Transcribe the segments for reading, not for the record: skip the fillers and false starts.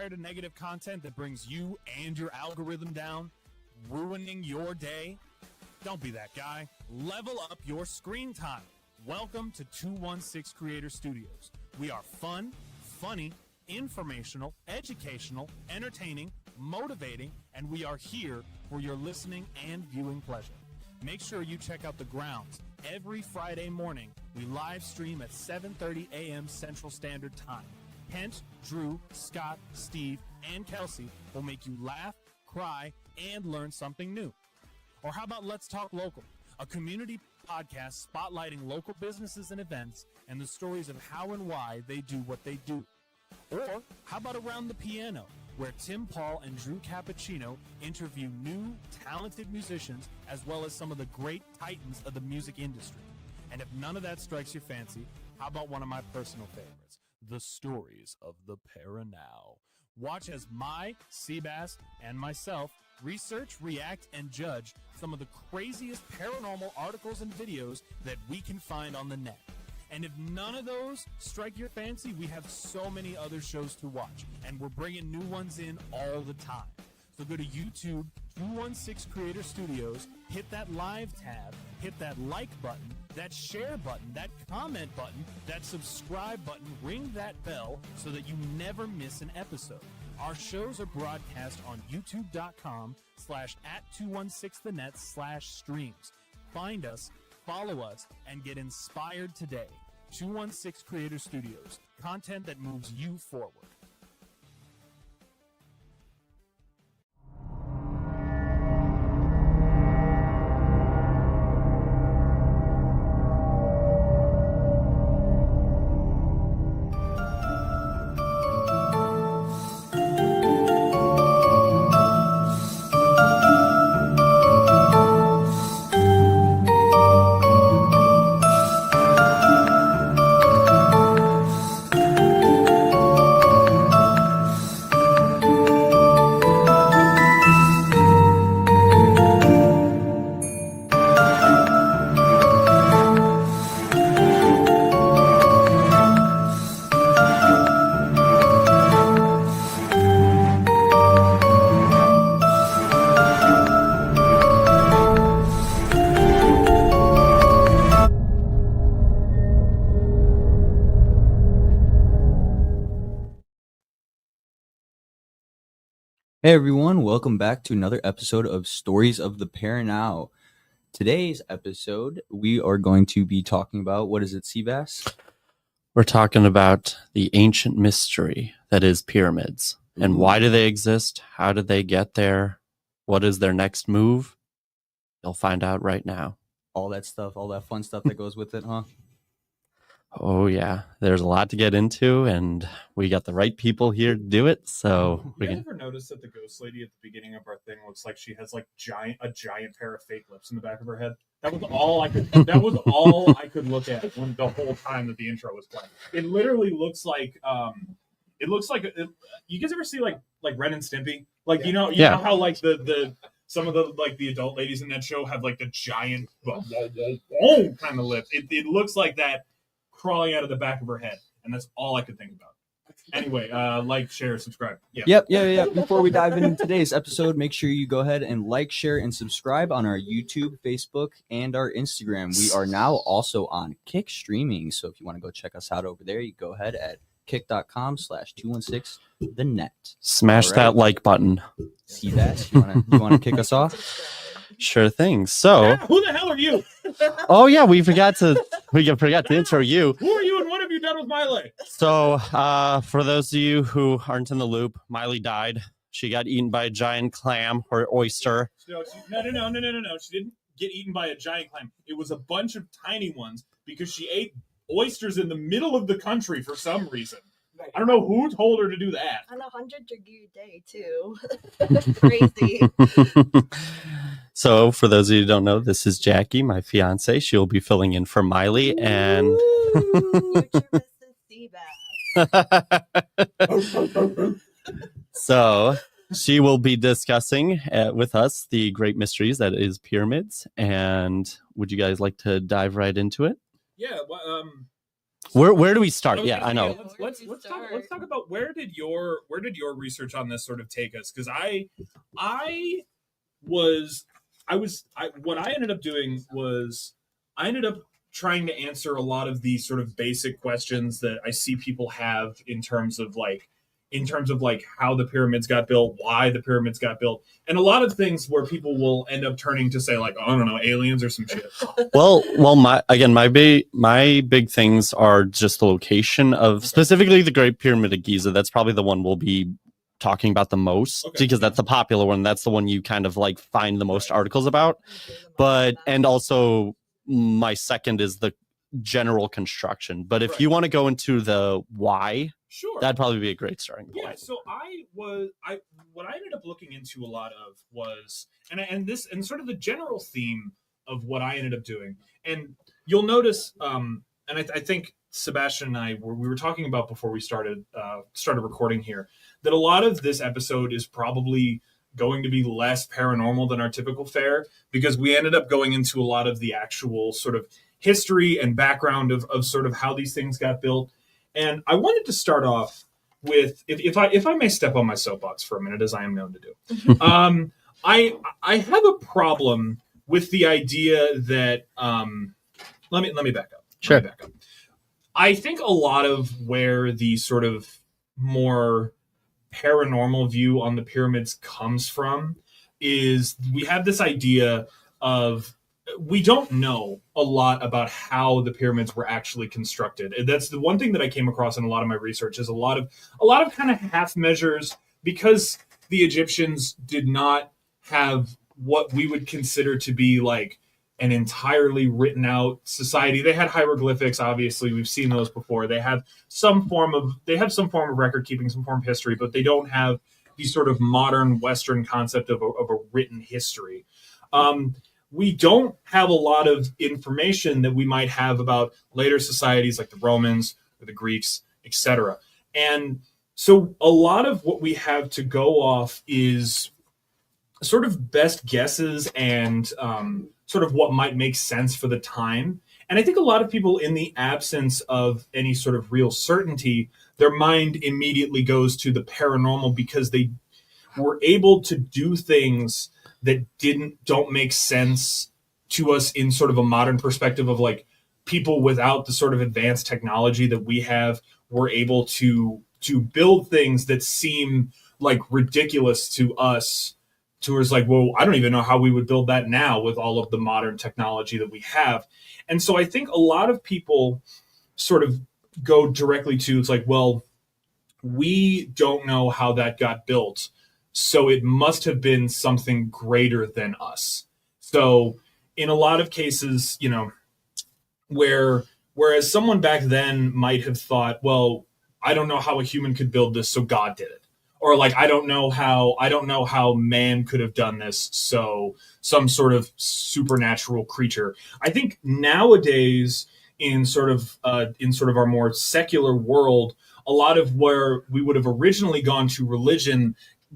tired of negative content that brings you and your algorithm down, ruining your day? Don't be that guy. Level up your screen time. Welcome to 216 Creator Studios. We are fun, funny, informational, educational, entertaining, motivating, and we are here for your listening and viewing pleasure. Make sure you check out The Grounds. Every Friday morning, we live stream at 7:30 a.m. Central Standard Time. Kent, Drew, Scott, Steve, and Kelsey will make you laugh, cry, and learn something new. Or how about Let's Talk Local, a community podcast spotlighting local businesses and events and the stories of how and why they do what they do. Or how about Around the Piano, where Tim Paul and Drew Cappuccino interview new, talented musicians as well as some of the great titans of the music industry. And if none of that strikes your fancy, how about one of my personal favorites, The Stories of the Paranow. Watch as Seabass, and myself research, react, and judge some of the craziest paranormal articles and videos that we can find on the net. And if none of those strike your fancy, we have so many other shows to watch, and we're bringing new ones in all the time. So go to YouTube, 216 Creator Studios, hit that live tab, hit that like button, that share button, that comment button, that subscribe button, ring that bell so that you never miss an episode. Our shows are broadcast on youtube.com/@216thenet/streams. Find us, follow us, and get inspired today. 216 Creator Studios, content that moves you forward. Hey everyone, welcome back to another episode of Stories of the Paranow. Today's episode, we are going to be talking about, what is it, Seabass? We're talking about the ancient mystery that is pyramids. And why do they exist? How did they get there? What is their next move? You'll find out right now. All that stuff, all that fun stuff that goes with it, huh? Oh, yeah. There's a lot to get into, and we got the right people here to do it. So You guys ever notice that the ghost lady at the beginning of our thing looks like she has like a giant pair of fake lips in the back of her head? That was all I could. That was all I could look at the whole time that the intro was playing. It literally looks like. It looks like. You guys ever see like Ren and Stimpy? Like you know how like the some of the like the adult ladies in that show have like the giant kind of lips. It looks like that crawling out of the back of her head, and that's all I could think about. Anyway, like, share, subscribe. Yep. Before we dive into today's episode, make sure you go ahead and like, share, and subscribe on our YouTube, Facebook, and our Instagram. We are now also on Kick streaming, so if you want to go check us out over there, you go ahead at kick.com/216thenet. Smash that like button. Seabass, you want to kick us off? Sure thing. So, who the hell are you? Oh yeah, we forgot to intro you. Who are you, and what have you done with Miley? So, for those of you who aren't in the loop, Miley died. She got eaten by a giant clam or oyster. No. She didn't get eaten by a giant clam. It was a bunch of tiny ones because she ate oysters in the middle of the country for some reason. Right. I don't know who told her to do that. On a 100-degree day, too. Crazy. So, for those of you who don't know, this is Jackie, my fiance. She'll be filling in for Miley, and Future Mrs. so she will be discussing with us the great mysteries that is pyramids. And would you guys like to dive right into it? Yeah. Where do we start? I was Yeah, gonna I say, know. Let's talk about where did your research on this sort of take us? Because I what I ended up doing was I ended up trying to answer a lot of these sort of basic questions that I see people have in terms of like how the pyramids got built, why the pyramids got built, and a lot of things where people will end up turning to say like, oh, I don't know, aliens or some shit. Well, my big things are just the location of specifically the Great Pyramid of Giza. That's probably the one we'll be talking about the most because that's the popular one. That's the one you kind of like find the most articles about. But and also my second is the general construction. But if you want to go into the why, sure, that'd probably be a great starting point. Yeah, so what I ended up looking into a lot of was and sort of the general theme of what I ended up doing. And you'll notice and I think Sebastian and I we were talking about before we started recording here that a lot of this episode is probably going to be less paranormal than our typical fare because we ended up going into a lot of the actual sort of history and background of sort of how these things got built. And I wanted to start off with, if I may step on my soapbox for a minute, as I am known to do. I have a problem with the idea that let me back up. Sure. Let me back up. I think a lot of where the sort of more paranormal view on the pyramids comes from is we have this idea of we don't know a lot about how the pyramids were actually constructed. And that's the one thing that I came across in a lot of my research is a lot of kind of half measures because the Egyptians did not have what we would consider to be like an entirely written out society. They had hieroglyphics, obviously. We've seen those before. They have some form of record keeping, some form of history, but they don't have the sort of modern Western concept of a written history. We don't have a lot of information that we might have about later societies like the Romans or the Greeks, etc. And so a lot of what we have to go off is sort of best guesses and sort of what might make sense for the time. And I think a lot of people, in the absence of any sort of real certainty, their mind immediately goes to the paranormal because they were able to do things that don't make sense to us in sort of a modern perspective of like people without the sort of advanced technology that we have were able to build things that seem like ridiculous to us. To us, like, well, I don't even know how we would build that now with all of the modern technology that we have. And so I think a lot of people sort of go directly to, it's like, well, we don't know how that got built, so it must have been something greater than us. So in a lot of cases, you know, whereas someone back then might have thought, well, I don't know how a human could build this, so God did it. Or like, I don't know how man could have done this, so some sort of supernatural creature. I think nowadays in sort of our more secular world, a lot of where we would have originally gone to religion,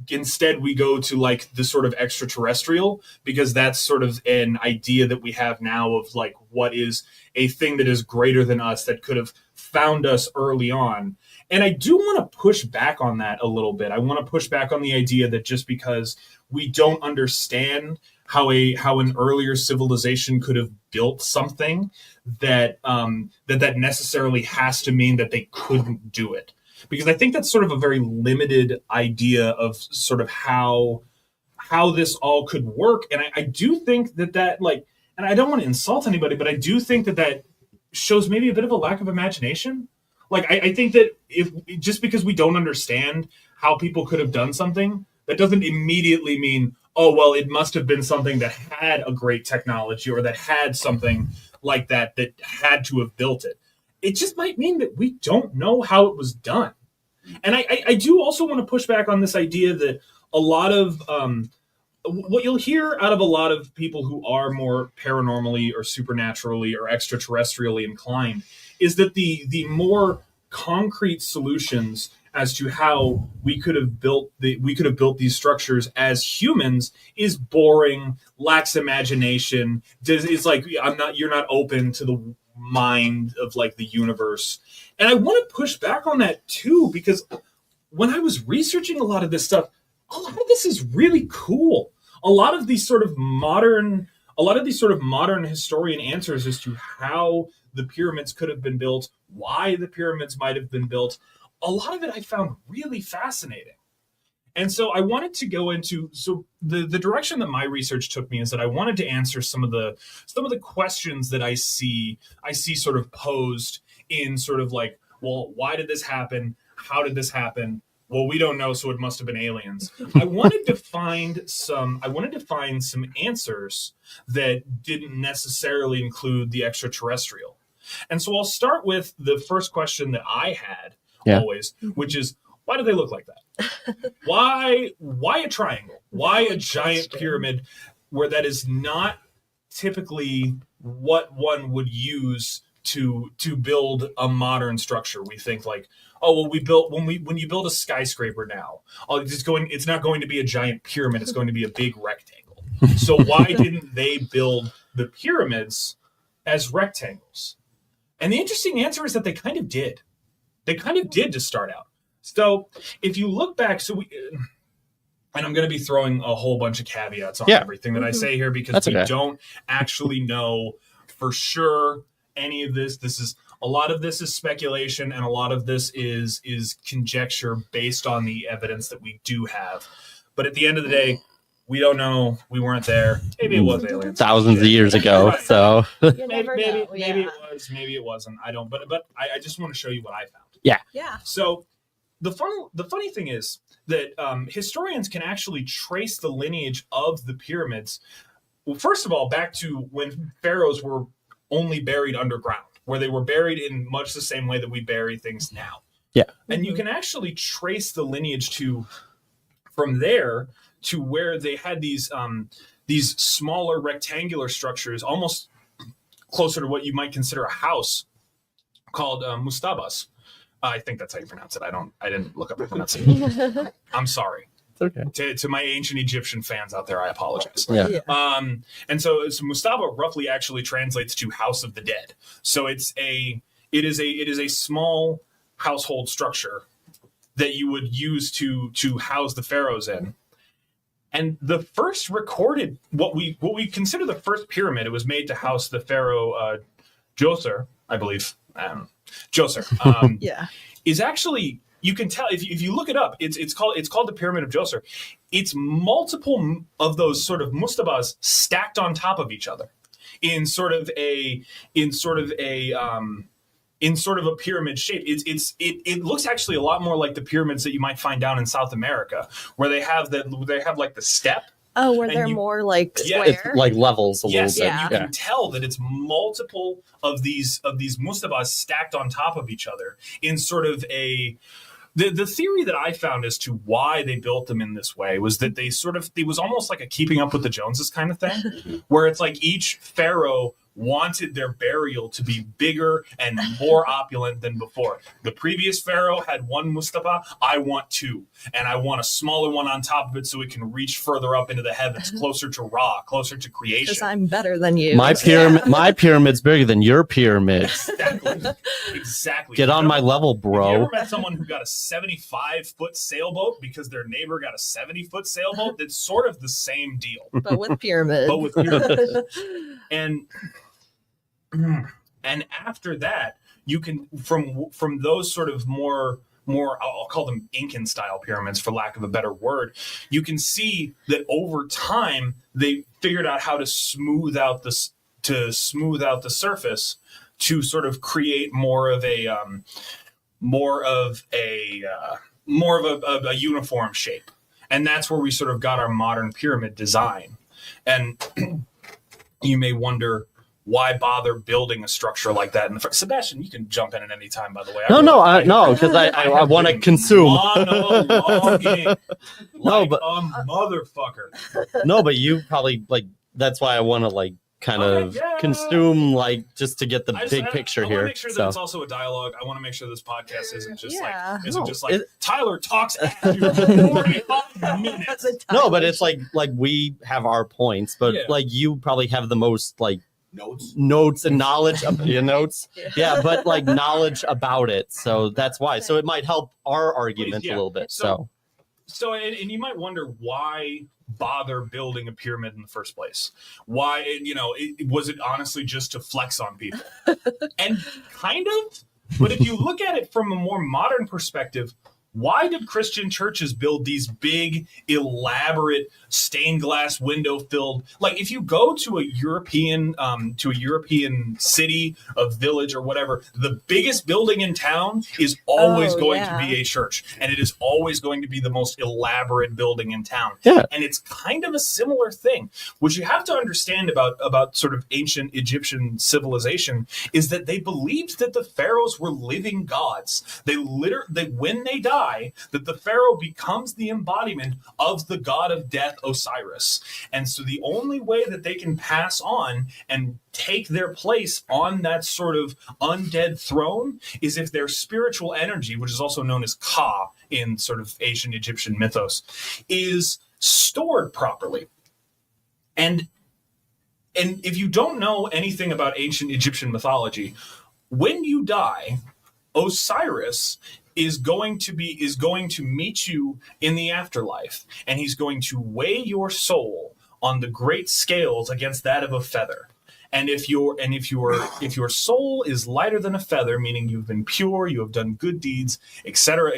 instead we go to like the sort of extraterrestrial, because that's sort of an idea that we have now of like what is a thing that is greater than us that could have found us early on. And I do want to push back on that a little bit. I want to push back on the idea that just because we don't understand how an earlier civilization could have built something, that necessarily has to mean that they couldn't do it. Because I think that's sort of a very limited idea of sort of how this all could work. And I do think that like, and I don't want to insult anybody, but I do think that shows maybe a bit of a lack of imagination. Like, I think that if just because we don't understand how people could have done something, that doesn't immediately mean, oh, well, it must have been something that had a great technology or that had something like that had to have built it. It just might mean that we don't know how it was done. And I do also want to push back on this idea that a lot of what you'll hear out of a lot of people who are more paranormally or supernaturally or extraterrestrially inclined is that the more concrete solutions as to how we could have built these structures as humans is boring, lacks imagination. It's like you're not open to mind of like the universe. And I want to push back on that too, because when I was researching a lot of this stuff, a lot of this is really cool. A lot of these sort of modern historian answers as to how the pyramids could have been built, why the pyramids might have been built, a lot of it I found really fascinating. And so I wanted to go into, so the direction that my research took me is that I wanted to answer some of the questions that I see sort of posed in sort of like, well, why did this happen? How did this happen? Well, we don't know, so it must have been aliens. I wanted to find some answers that didn't necessarily include the extraterrestrial. And so I'll start with the first question that I had always, which is, why do they look like that? Why a triangle? Why a giant pyramid where that is not typically what one would use to build a modern structure? We think like, oh, well, when you build a skyscraper now, it's not going to be a giant pyramid, it's going to be a big rectangle. So why didn't they build the pyramids as rectangles? And the interesting answer is that they kind of did. They kind of did to start out. So if you look back, and I'm going to be throwing a whole bunch of caveats on everything that I say here, because we don't actually know for sure any of this. A lot of this is speculation, and a lot of this is conjecture based on the evidence that we do have. But at the end of the day, we don't know. We weren't there. Maybe it was aliens. Thousands of years ago. Right. So maybe it was. Maybe it wasn't. I don't. But I just want to show you what I found. Yeah. So the funny thing is that historians can actually trace the lineage of the pyramids. Well, first of all, back to when pharaohs were only buried underground, where they were buried in much the same way that we bury things now. Yeah. And you can actually trace the lineage from there to where they had these smaller rectangular structures, almost closer to what you might consider a house, called mustabas. I think that's how you pronounce it. I didn't look up the pronunciation. I'm sorry. It's okay. To my ancient Egyptian fans out there, I apologize. Yeah. And so mustaba roughly actually translates to house of the dead. So it is a small household structure that you would use to house the pharaohs in. And the first recorded, what we consider the first pyramid, it was made to house the pharaoh Djoser, I believe. Djoser. Is actually, you can tell if you look it up. It's called the Pyramid of Djoser. It's multiple of those sort of mustabas stacked on top of each other in sort of a pyramid shape. It looks actually a lot more like the pyramids that you might find down in South America, where they have like the step. Oh, where they're more like square. It's like levels a little bit. And you can tell that it's multiple of these mustabas stacked on top of each other in sort of a. The theory that I found as to why they built them in this way was that it was almost like a Keeping Up with the Joneses kind of thing, where it's like each pharaoh wanted their burial to be bigger and more opulent than before. The previous pharaoh had one mustaba. I want two, and I want a smaller one on top of it so it can reach further up into the heavens, closer to Ra, closer to creation. Because I'm better than you. My pyramid's bigger than your pyramid. Exactly. Get on my level, bro. Have you ever met someone who got a 75-foot sailboat because their neighbor got a 70-foot sailboat? That's sort of the same deal. But with pyramids. And after that, you can from those sort of more I'll call them Incan style pyramids for lack of a better word, you can see that over time they figured out how to smooth out the surface to sort of create more of a uniform shape. And that's where we sort of got our modern pyramid design. And you may wonder, why bother building a structure like that in the first? Sebastian, you can jump in at any time, by the way. Because I want to consume. Monologuing like a motherfucker. No, but you probably that's why I want to kind of consume just to get the big picture here. I want to make sure that it's also a dialogue. I want to make sure this podcast isn't just Tyler talks at you for 45 minutes. No, but it's like we have our points, but you probably have the most notes and knowledge of your notes. Yeah, but like knowledge about it. So that's why. So it might help our argument a little bit. So and you might wonder why bother building a pyramid in the first place? Why, was it honestly just to flex on people? And kind of, but if you look at it from a more modern perspective, why did Christian churches build these big, elaborate, stained glass window filled? Like, if you go to a European city, a village, or whatever, the biggest building in town is always going to be a church, and it is always going to be the most elaborate building in town. Yeah. And it's kind of a similar thing. What you have to understand about sort of ancient Egyptian civilization is that they believed that the pharaohs were living gods. They when they die, that the pharaoh becomes the embodiment of the god of death, Osiris. And so the only way that they can pass on and take their place on that sort of undead throne is if their spiritual energy, which is also known as Ka in sort of ancient Egyptian mythos, is stored properly. And if you don't know anything about ancient Egyptian mythology, when you die, Osiris is going to meet you in the afterlife, and he's going to weigh your soul on the great scales against that of a feather. And if your soul is lighter than a feather, meaning you've been pure, you have done good deeds, etc.,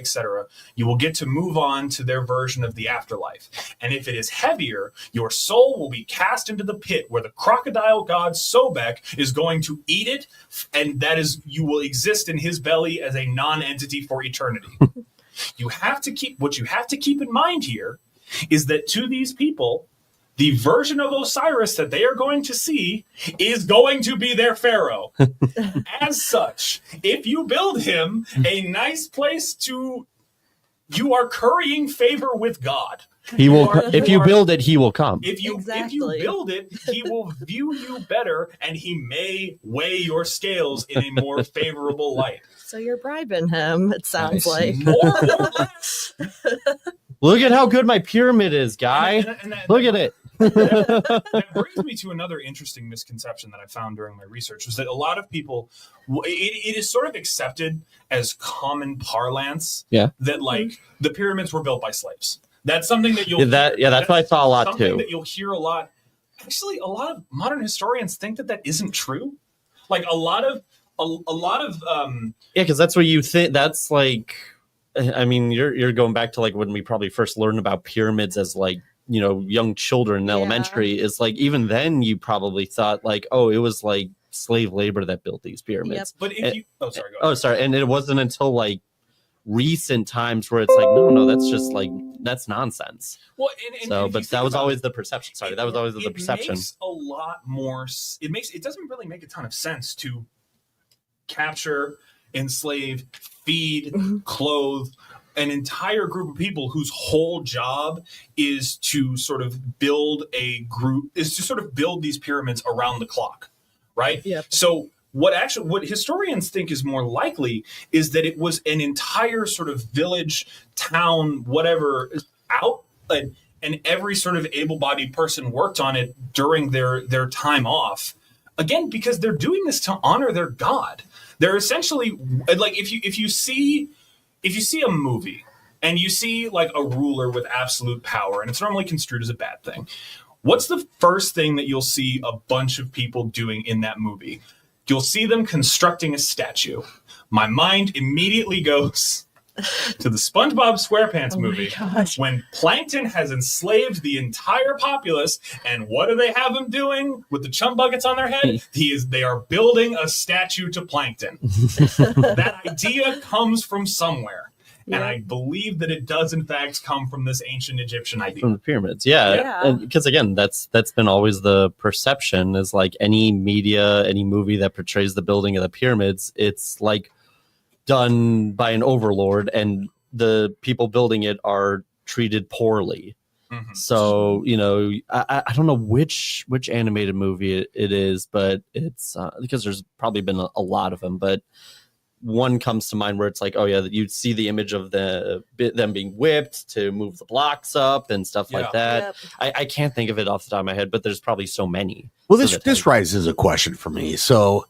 you will get to move on to their version of the afterlife. And if it is heavier, your soul will be cast into the pit where the crocodile god Sobek is going to eat it, and that is, you will exist in his belly as a non-entity for eternity. What you have to keep in mind here is that to these people, the version of Osiris that they are going to see is going to be their pharaoh. As such, if you build him a nice place you are currying favor with God. He will. If you build it, he will come. If you build it, he will view you better, and he may weigh your scales in a more favorable light. So you're bribing him, it sounds like. More or less. Look at how good my pyramid is, guy. Look at it. That brings me to another interesting misconception that I found during my research, was that a lot of people, it is sort of accepted as common parlance that like the pyramids were built by slaves. That's something that you'll that's what I saw a lot something too. That you'll hear a lot. Actually, a lot of modern historians think that isn't true. Like a lot of because that's what you think. That's like, I mean, you're going back to like when we probably first learned about pyramids as like, young children in elementary. Is like, even then you probably thought like, oh, it was like slave labor that built these pyramids. But if you go ahead. And it wasn't until like recent times where it's like, no, that's just like, that's nonsense. Well, but that was always the perception. Sorry, that was always the perception. It makes a lot more. It doesn't really make a ton of sense to capture, enslave, feed, clothe an entire group of people whose whole job is to sort of build these pyramids around the clock, right? Yep. So what historians think is more likely is that it was an entire sort of village, town, whatever, out, and every sort of able-bodied person worked on it during their time off. Again, because they're doing this to honor their god. They're essentially like, if you see a movie and you see like a ruler with absolute power, and it's normally construed as a bad thing, what's the first thing that you'll see a bunch of people doing in that movie? You'll see them constructing a statue. My mind immediately goes to the SpongeBob SquarePants movie when Plankton has enslaved the entire populace, and what do they have him doing with the chum buckets on their head? They are building a statue to Plankton. That idea comes from somewhere. Yeah. And I believe that it does in fact come from this ancient Egyptian idea. From the pyramids, yeah. Because again, that's been always the perception, is like any media, any movie that portrays the building of the pyramids, it's like done by an overlord, and the people building it are treated poorly. Mm-hmm. So I don't know which animated movie it is, but it's because there's probably been a lot of them, but one comes to mind where it's like, oh yeah, you see the image of them being whipped to move the blocks up and stuff like that. Yep. I can't think of it off the top of my head, but there's probably so many. Well, this raises a question for me. So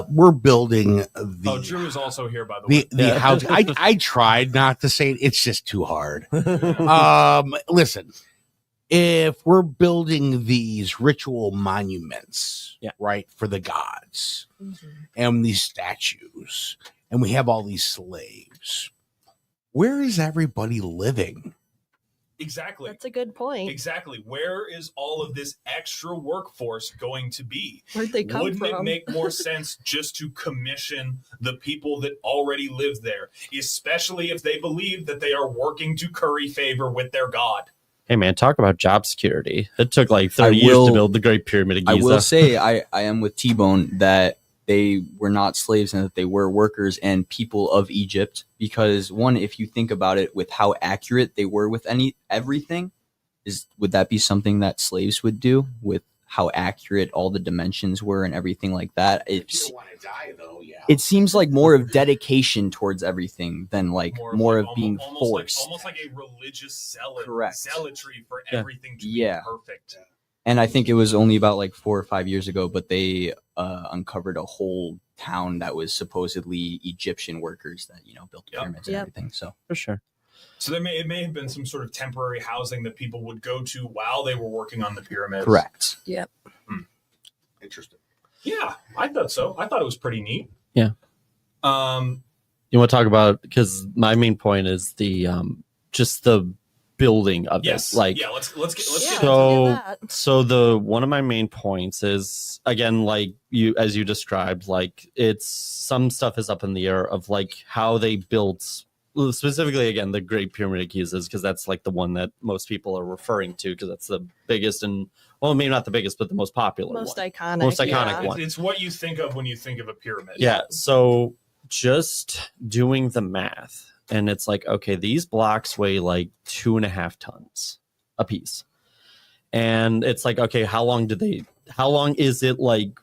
we're building the. Drew is also here, by the way. The house. I tried not to say it. It's just too hard. Listen, if we're building these ritual monuments, right, for the gods and these statues, and we have all these slaves, where is everybody living? Exactly. That's a good point. Exactly. Where is all of this extra workforce going to be? Where'd they come Wouldn't from? it make more sense just to commission the people that already live there, especially if they believe that they are working to curry favor with their god? Hey man, talk about job security. It took like 30 years to build the Great Pyramid of Giza. I will say I am with T-Bone that they were not slaves and that they were workers and people of Egypt, because one, if you think about it, with how accurate they were with everything, would that be something that slaves would do, with how accurate all the dimensions were and everything like that? You don't want to die, though. Yeah. It seems like more of dedication towards everything than like more of being forced. Almost like a religious zealotry for Yeah. everything to be perfect. And I think it was only about like 4 or 5 years ago, but they uncovered a whole town that was supposedly Egyptian workers that, built the pyramids and everything. So for sure. So it may have been some sort of temporary housing that people would go to while they were working on the pyramids. correct. Yep. Interesting. Yeah, I thought so. I thought it was pretty neat. Yeah. You want to talk about, because my main point is the just the building of Yes. it. Like, let's get so the one of my main points is, again, like as you described, like it's some stuff is up in the air of like how they built, specifically again the Great Pyramid of Giza, because that's like the one that most people are referring to, because that's the biggest and, well, maybe not the biggest, but the most popular Most one. iconic one. It's what you think of when you think of a pyramid. Yeah. So just doing the math, and it's like, okay, these blocks weigh like 2.5 tons a piece. And it's like, okay, how long is it like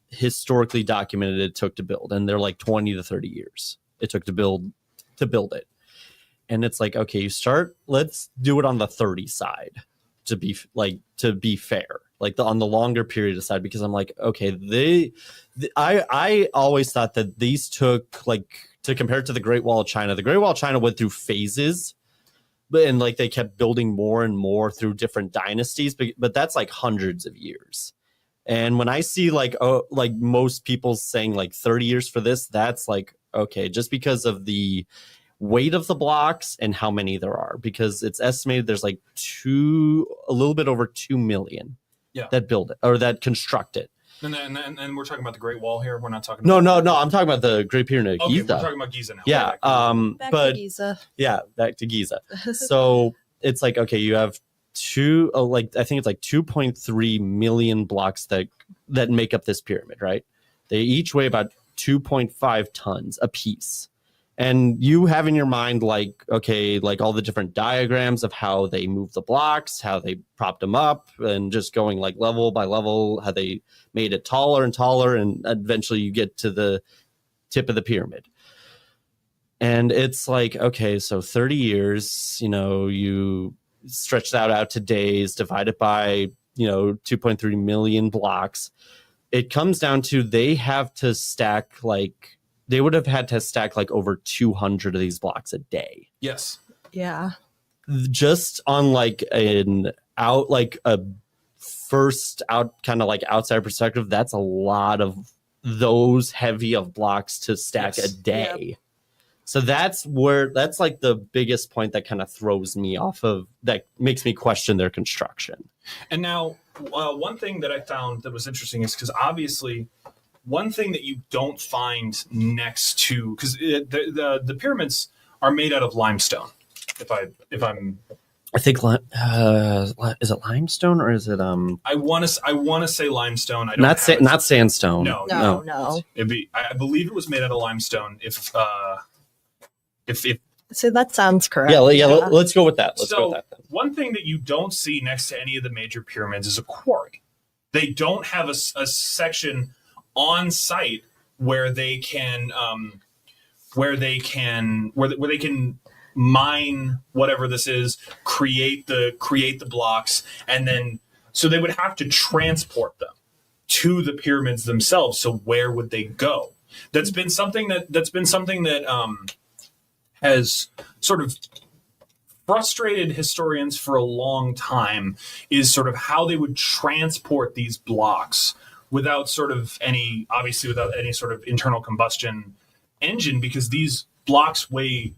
historically documented it took to build? And they're like 20 to 30 years it took to build it. And it's like, okay, let's do it on the 30 side to be fair, like on the longer period side, because I'm like, okay, I always thought that these took, like, to compare it to the Great Wall of China. The Great Wall of China went through phases, and like they kept building more and more through different dynasties, but that's like hundreds of years. And when I see like most people saying like 30 years for this, that's like, okay, just because of the weight of the blocks and how many there are, because it's estimated there's like a little bit over 2 million that build it or that construct it. And we're talking about the Great Wall here. We're not talking No, about I'm talking about the Great Pyramid of Giza. We're talking about Giza now. Yeah. Back but to Giza. yeah, back to Giza. So it's like, okay, you have I think it's like 2.3 million blocks that make up this pyramid, right? They each weigh about 2.5 tons a piece. And you have in your mind, like, okay, like all the different diagrams of how they move the blocks, how they propped them up, and just going like level by level, how they made it taller and taller, and eventually you get to the tip of the pyramid. And it's like, okay, so 30 years, you stretch that out to days, divide it by, 2.3 million blocks. It comes down to they would have had to stack like over 200 of these blocks a day. Yes. Yeah. Just on like a first out kind of like outside perspective, that's a lot of those heavy of blocks to stack a day. Yep. So that's like the biggest point that kind of throws me off of, that makes me question their construction. And now one thing that I found that was interesting is because obviously one thing that you don't find next to, because the pyramids are made out of limestone. I think is it limestone or is it I want to say limestone. Not sandstone. No. I believe it was made out of limestone. If So that sounds correct. Yeah. Let's go with that. Go with that then. One thing that you don't see next to any of the major pyramids is a quarry. They don't have a section on site where they can where they can mine whatever this is, create the blocks, and then so they would have to transport them to the pyramids themselves. So where would they go? That's been something that has sort of frustrated historians for a long time, is sort of how they would transport these blocks without any sort of internal combustion engine, because these blocks weigh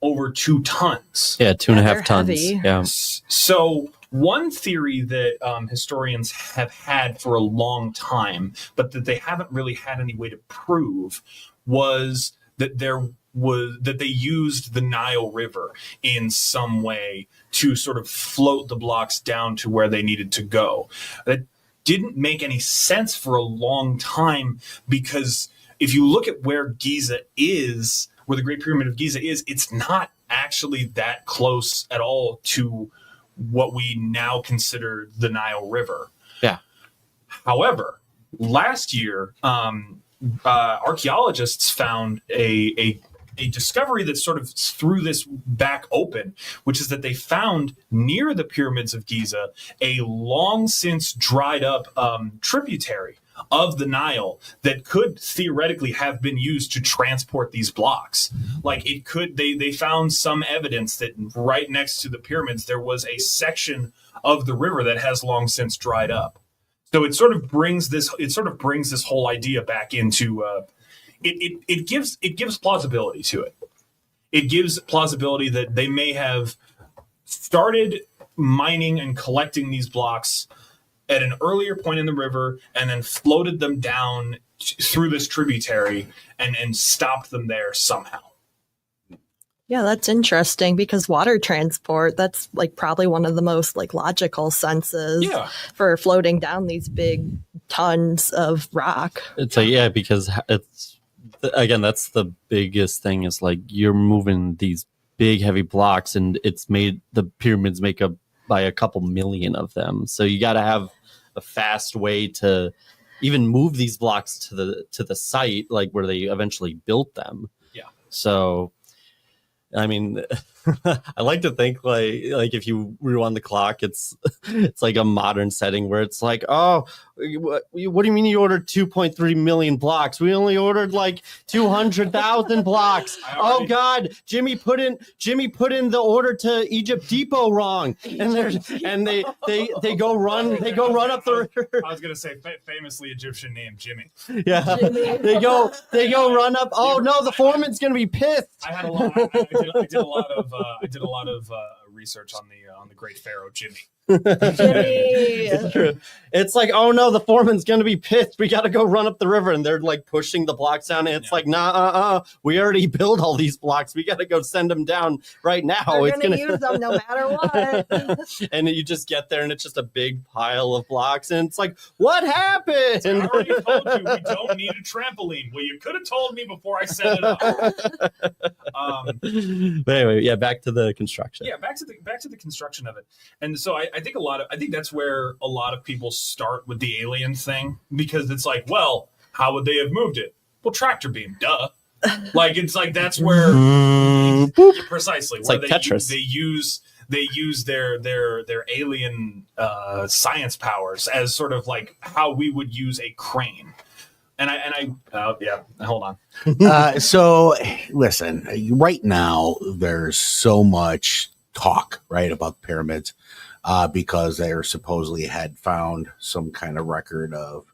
over 2 tons. Yeah, 2.5 tons. Heavy. Yeah. So one theory that historians have had for a long time, but that they haven't really had any way to prove, was that they used the Nile River in some way to sort of float the blocks down to where they needed to go. That didn't make any sense for a long time, because if you look at where Giza is, where the Great Pyramid of Giza is, it's not actually that close at all to what we now consider the Nile River. Yeah. However, last year, archaeologists found a discovery that sort of threw this back open, which is that they found near the pyramids of Giza a long since dried up tributary of the Nile that could theoretically have been used to transport these blocks. Like it could, they found some evidence that right next to the pyramids there was a section of the river that has long since dried up. So it sort of brings this whole idea back into it gives plausibility to it. It gives plausibility that they may have started mining and collecting these blocks at an earlier point in the river, and then floated them down through this tributary and stopped them there somehow. Yeah, that's interesting, because water transport, that's like probably one of the most like logical senses for floating down these big tons of rock. It's because it's, again, that's the biggest thing, is like you're moving these big heavy blocks, and the pyramids make up by a couple million of them. So you got to have a fast way to even move these blocks to the site, like where they eventually built them. Yeah. So, I mean, I like to think like if you rewind the clock, it's like a modern setting where it's like, oh, what do you mean you ordered 2.3 million blocks? We only ordered like 200,000 blocks. Oh God, Jimmy put in the order to Egypt Depot wrong, and they go run up the river. I was gonna say famously Egyptian name Jimmy. Yeah, Jimmy. they go run up. Oh no, the foreman's gonna be pissed. I did a lot of research on the great pharaoh Jimmy. It's true. It's like, oh no, the foreman's gonna be pissed. We gotta go run up the river, and they're like pushing the blocks down. And it's like, nah, we already built all these blocks. We gotta go send them down right now. They're gonna use them no matter what. And you just get there, and it's just a big pile of blocks, and it's like, what happened? I already told you we don't need a trampoline. Well, you could have told me before I set it up. But anyway, yeah, back to the construction. Yeah, back to the construction of it. And so I think that's where a lot of people start with the alien thing, because it's like, well, how would they have moved it? Well, tractor beam, duh. Like it's like that's where precisely It's where like Tetris. They use their alien science powers as sort of like how we would use a crane. And I hold on. So listen, right now there's so much talk, right, about the pyramids, because they supposedly had found some kind of record of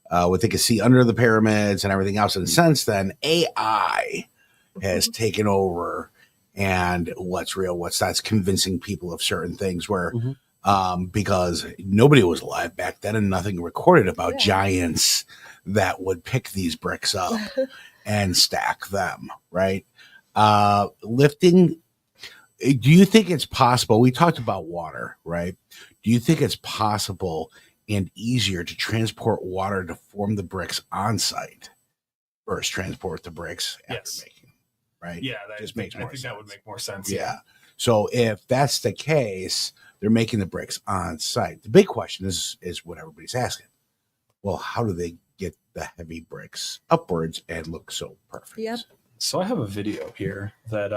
what they could see under the pyramids and everything else. And since then, AI has taken over, and what's real, what's not, convincing people of certain things where because nobody was alive back then and nothing recorded about giants that would pick these bricks up and stack them, right? Lifting. Do you think it's possible? We talked about water, right? Do you think it's possible and easier to transport water to form the bricks on site versus transport the bricks after making, right? Yeah, I think that would make more sense. Yeah. So if that's the case, they're making the bricks on site. The big question is what everybody's asking. Well, how do they get the heavy bricks upwards and look so perfect? Yep. So I have a video here that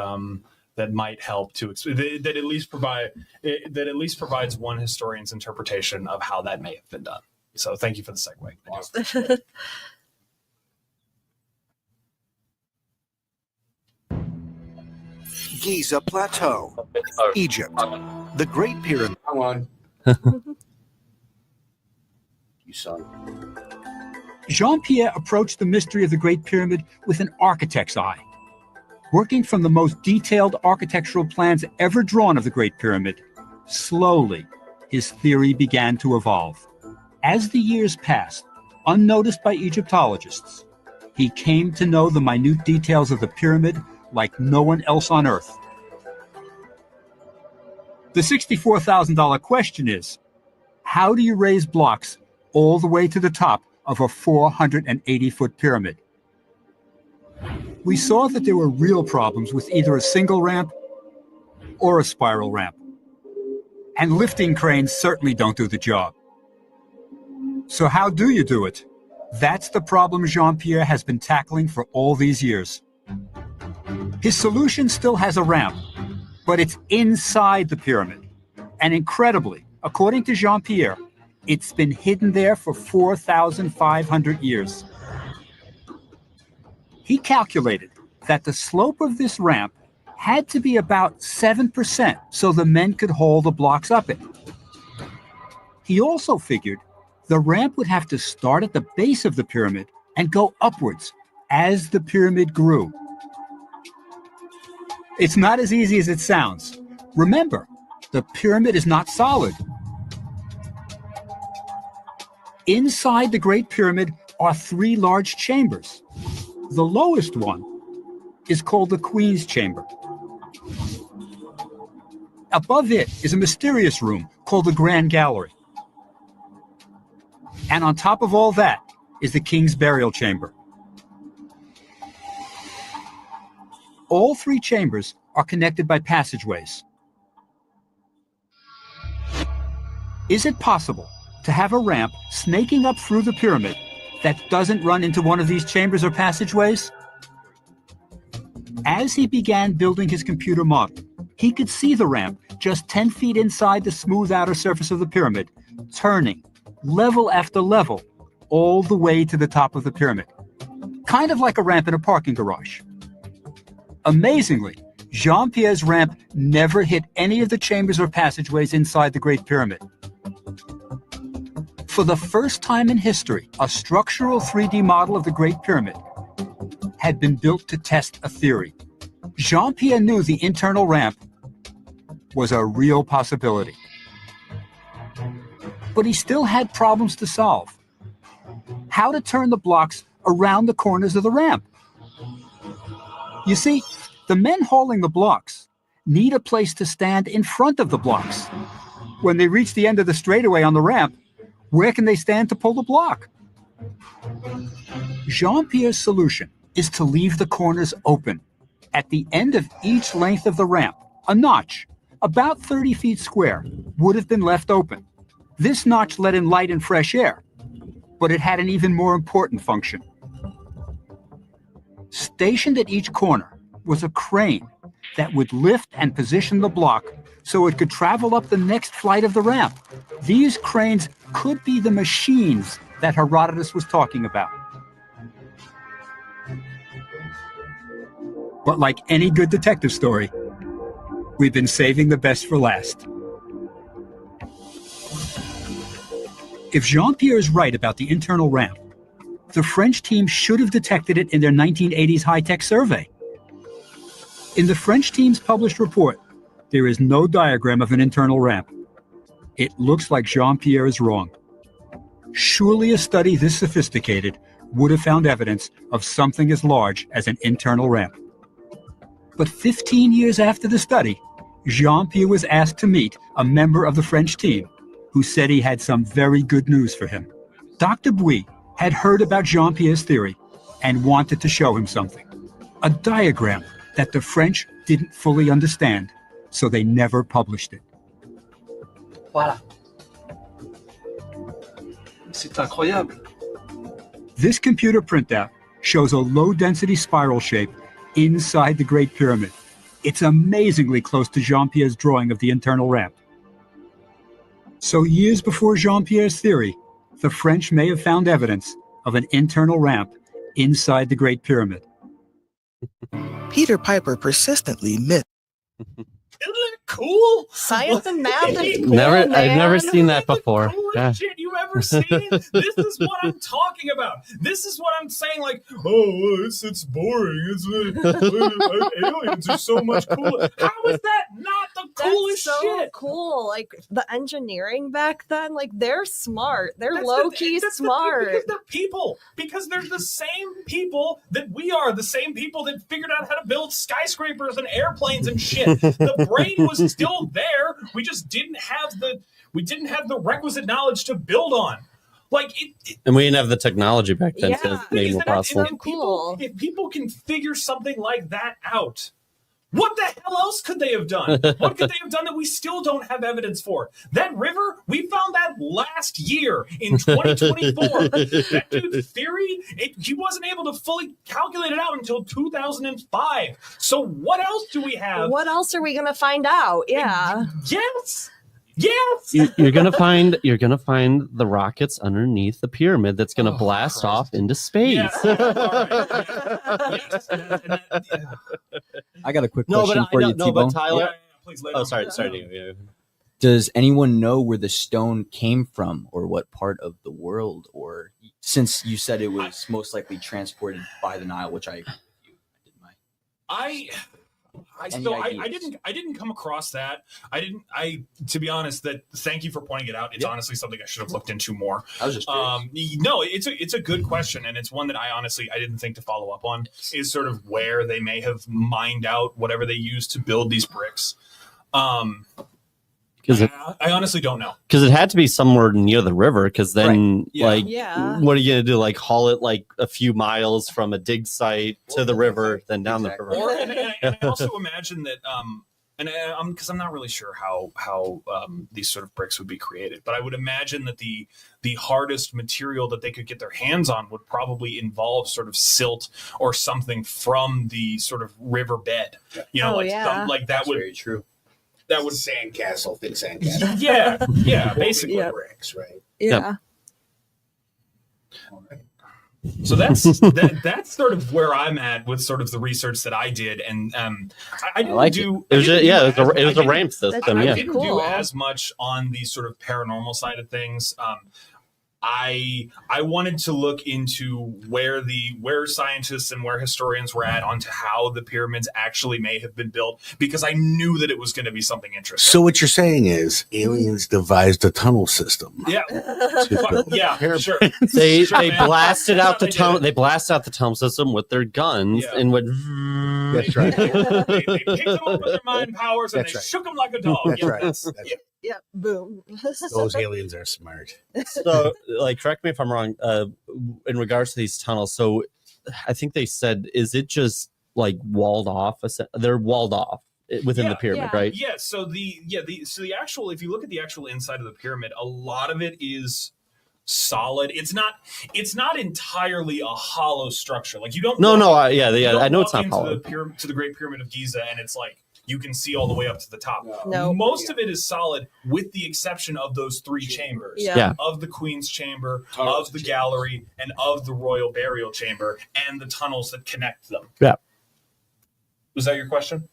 that might help to that at least provides one historian's interpretation of how that may have been done. So thank you for the segue. Awesome. Giza Plateau, Egypt, the Great Pyramid. Come on. You son. Jean-Pierre approached the mystery of the Great Pyramid with an architect's eye. Working from the most detailed architectural plans ever drawn of the Great Pyramid, slowly his theory began to evolve. As the years passed, unnoticed by Egyptologists, he came to know the minute details of the pyramid like no one else on Earth. The $64,000 question is, how do you raise blocks all the way to the top of a 480-foot pyramid? We saw that there were real problems with either a single ramp or a spiral ramp. And lifting cranes certainly don't do the job. So how do you do it? That's the problem Jean-Pierre has been tackling for all these years. His solution still has a ramp, but it's inside the pyramid. And incredibly, according to Jean-Pierre, it's been hidden there for 4,500 years. He calculated that the slope of this ramp had to be about 7% so the men could haul the blocks up it. He also figured the ramp would have to start at the base of the pyramid and go upwards as the pyramid grew. It's not as easy as it sounds. Remember, the pyramid is not solid. Inside the Great Pyramid are 3 large chambers. The lowest one is called the Queen's Chamber. Above it is a mysterious room called the Grand Gallery. And on top of all that is the King's Burial Chamber. All 3 chambers are connected by passageways. Is it possible to have a ramp snaking up through the pyramid that doesn't run into one of these chambers or passageways? As he began building his computer model, he could see the ramp just 10 feet inside the smooth outer surface of the pyramid, turning level after level all the way to the top of the pyramid. Kind of like a ramp in a parking garage. Amazingly, Jean-Pierre's ramp never hit any of the chambers or passageways inside the Great Pyramid. For the first time in history, a structural 3D model of the Great Pyramid had been built to test a theory. Jean-Pierre knew the internal ramp was a real possibility. But he still had problems to solve. How to turn the blocks around the corners of the ramp? You see, the men hauling the blocks need a place to stand in front of the blocks. When they reach the end of the straightaway on the ramp, where can they stand to pull the block? Jean-Pierre's solution is to leave the corners open. At the end of each length of the ramp, a notch, about 30 feet square, would have been left open. This notch let in light and fresh air, but it had an even more important function. Stationed at each corner was a crane that would lift and position the block so it could travel up the next flight of the ramp. These cranes could be the machines that Herodotus was talking about. But like any good detective story, we've been saving the best for last. If Jean-Pierre is right about the internal ramp, the French team should have detected it in their 1980s high-tech survey. In the French team's published report, there is no diagram of an internal ramp. It looks like Jean-Pierre is wrong. Surely a study this sophisticated would have found evidence of something as large as an internal ramp. But 15 years after the study, Jean-Pierre was asked to meet a member of the French team who said he had some very good news for him. Dr. Bouy had heard about Jean-Pierre's theory and wanted to show him something. A diagram that the French didn't fully understand, so they never published it. Voilà. C'est incroyable. This computer printout shows a low-density spiral shape inside the Great Pyramid. It's amazingly close to Jean-Pierre's drawing of the internal ramp. So years before Jean-Pierre's theory, the French may have found evidence of an internal ramp inside the Great Pyramid. Peter Piper persistently missed. Isn't it cool? Science and math is cool, I've man. never seen that before. Coolest Yeah. shit you ever seen. This is what I'm talking about. This is what I'm saying. Like, oh, it's boring. Aliens are so much cooler. How is that not the coolest That's so shit? cool. Like the engineering back then, like they're smart. They're That's low key smart. Because they're people. Because they're the same people that we are. The same people that figured out how to build skyscrapers and airplanes and shit. The brain was still there. We just didn't have the requisite knowledge to build on. Like And we didn't have the technology back then to make it more possible. If people can figure something like that out, what the hell else could they have done? What could they have done that we still don't have evidence for? That river, we found that last year in 2024. That dude's theory, he wasn't able to fully calculate it out until 2005. So what else do we have? What else are we gonna find out? Yeah. Yes. You're gonna find the rockets underneath the pyramid that's gonna blast off into space. I got a quick question for you, T-Bone. Tyler. Please, sorry. Does anyone know where the stone came from, or what part of the world? Or since you said it was most likely transported by the Nile, which I didn't come across that. To be honest, thank you for pointing it out. It's honestly something I should have looked into more. I was just curious. No, it's a good question, and it's one that I didn't think to follow up on, is sort of where they may have mined out whatever they used to build these bricks. I honestly don't know. Because it had to be somewhere near the river, because then, what are you going to do? Like, haul it like a few miles from a dig site to the river, then down the river? And I also imagine that, because I'm not really sure how these sort of bricks would be created, but I would imagine that the hardest material that they could get their hands on would probably involve sort of silt or something from the sort of riverbed. You know, that That's would very true. That would sandcastle, big sandcastle. Yeah, basically. Bricks, right? Yeah. So that's sort of where I'm at with sort of the research that I did, and I didn't do. It was a ramp system. I didn't do as much on the sort of paranormal side of things. I wanted to look into where scientists and where historians were at onto how the pyramids actually may have been built, because I knew that it was going to be something interesting. So what you're saying is aliens devised a tunnel system. Yeah. Sure. They blasted out the tunnel. They blasted out the tunnel system with their guns and went. That's right. They picked them up with their mind powers and shook them like a dog. That's right. That's right. Yeah, boom. Those aliens are smart. So, correct me if I'm wrong. In regards to these tunnels, so I think they said, is it just like walled off? They're walled off within the pyramid, right? Yeah. So the actual, if you look at the actual inside of the pyramid, a lot of it is solid. It's not entirely a hollow structure. Like you don't. I know it's not hollow. To the Great Pyramid of Giza, and it's like you can see all the way up to the top. No. Most of it is solid, with the exception of those three chambers. Yeah. Of the Queen's Chamber, of the gallery, and of the Royal Burial Chamber, and the tunnels that connect them. Yeah. Was that your question?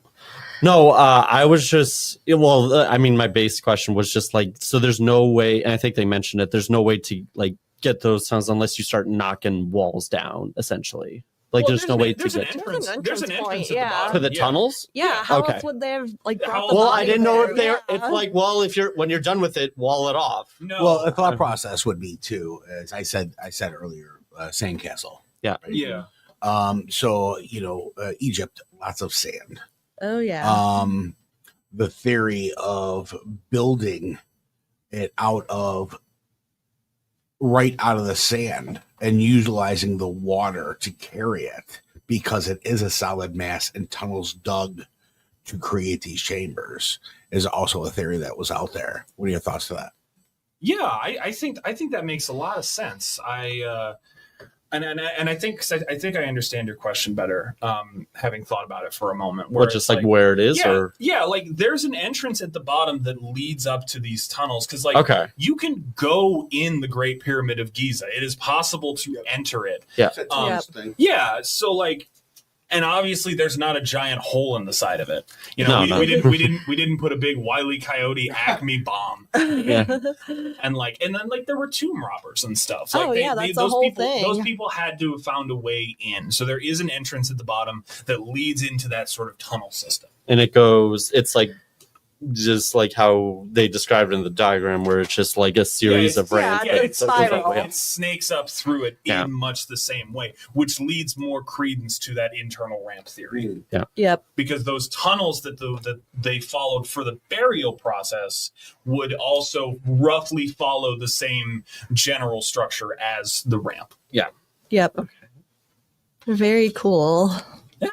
No, I was just, my base question was just like, so there's no way, and I think they mentioned it, there's no way to like get those tunnels unless you start knocking walls down, essentially. Like, there's no way to get There's an entrance at the bottom. to the tunnels. Yeah, how else would they have like? I didn't know if they. It's like, when you're done with it, wall it off. No. Well, the thought process would be too, as I said earlier, sandcastle. Yeah. Right? Yeah. So Egypt, lots of sand. Oh yeah. The theory of building it right out of the sand and utilizing the water to carry it, because it is a solid mass and tunnels dug to create these chambers, is also a theory that was out there. What are your thoughts to that? Yeah, I think that makes a lot of sense. And I think I understand your question better, having thought about it for a moment. Or just like where it is, or like there's an entrance at the bottom that leads up to these tunnels because you can go in the Great Pyramid of Giza. It is possible to enter it. Yeah. So like. And obviously, there's not a giant hole in the side of it. You know, we didn't put a big Wile E. Coyote Acme bomb. Yeah. And then there were tomb robbers and stuff. That's the whole thing. Those people had to have found a way in. So there is an entrance at the bottom that leads into that sort of tunnel system. And it's like just like how they described it in the diagram, where it's just like a series of ramps. It snakes up through it in much the same way, which leads more credence to that internal ramp theory. Yeah. Yep. Because those tunnels that they followed for the burial process would also roughly follow the same general structure as the ramp. Yeah. Yep. Okay. Very cool. Yeah.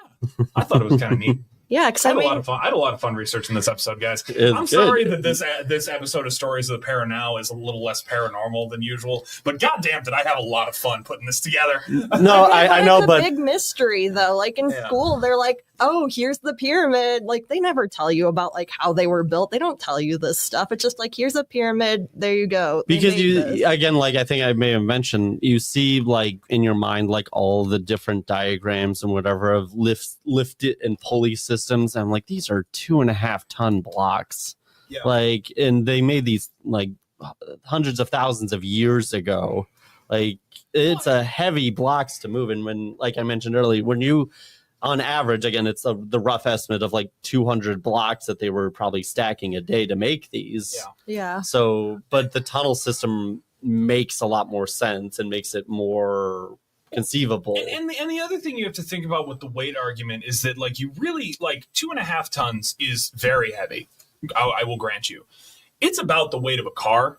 I thought it was kind of neat. Yeah, because I had a lot of fun researching this episode, guys. I'm sorry that this episode of Stories of the Paranow is a little less paranormal than usual, but goddamn, did I have a lot of fun putting this together. No, I know, but big mystery though. Like in school, they're like, "Oh, here's the pyramid." Like they never tell you about like how they were built. They don't tell you this stuff. It's just like, here's a pyramid. There you go. Because again, like I think I may have mentioned, you see like in your mind like all the different diagrams and whatever of lifted and pulley systems. I'm like, these are 2.5 ton blocks. Yeah. Like, and they made these like hundreds of thousands of years ago. Like, it's a heavy blocks to move. And when, like I mentioned earlier, when you, on average, again, it's the rough estimate of like 200 blocks that they were probably stacking a day to make these. Yeah. So, but the tunnel system makes a lot more sense and makes it more conceivable. And the other thing you have to think about with the weight argument is that like you really like 2.5 tons is very heavy. I will grant you. It's about the weight of a car.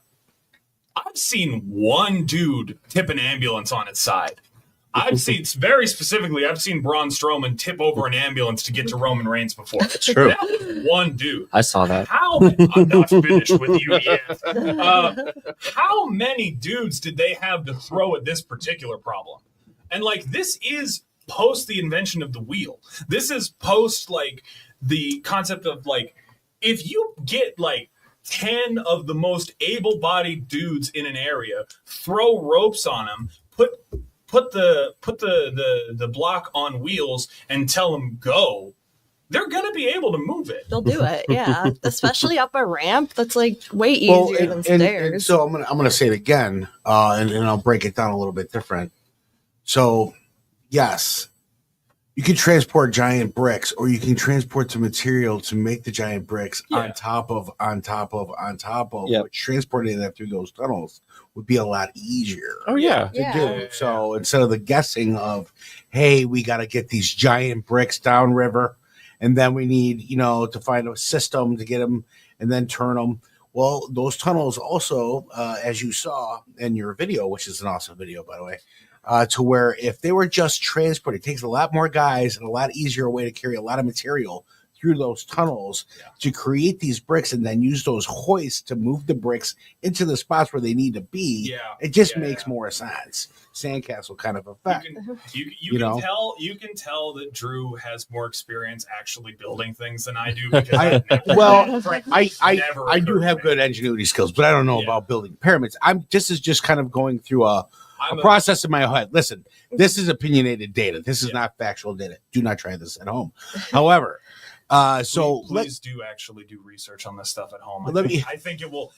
I've seen one dude tip an ambulance on its side. I've seen Braun Strowman tip over an ambulance to get to Roman Reigns before. It's true. One dude. I saw that. I'm not finished with you yet. How many dudes did they have to throw at this particular problem? And like this is post the invention of the wheel. This is post like the concept of like if you get like 10 of the most able-bodied dudes in an area, throw ropes on them, put the block on wheels and tell them go, they're gonna be able to move it. They'll do it, yeah. Especially up a ramp that's like way easier than stairs. And so I'm gonna say it again, and I'll break it down a little bit different. So, yes, you can transport giant bricks, or you can transport the material to make the giant bricks on top of. Yep. Which transporting that through those tunnels would be a lot easier. Oh yeah, to do. So instead of the guessing of, hey, we got to get these giant bricks downriver, and then we need to find a system to get them and then turn them. Well, those tunnels also, as you saw in your video, which is an awesome video, by the way. To where if they were just transported, it takes a lot more guys and a lot easier way to carry a lot of material through those tunnels to create these bricks and then use those hoists to move the bricks into the spots where they need to be. Yeah. It just makes more sense. Sandcastle kind of effect. You can tell that Drew has more experience actually building things than I do. Because I do have good ingenuity skills, but I don't know about building pyramids. This is just kind of going through a process in my head. Listen, this is opinionated data. This is not factual data. Do not try this at home. However, please do actually do research on this stuff at home. I think it will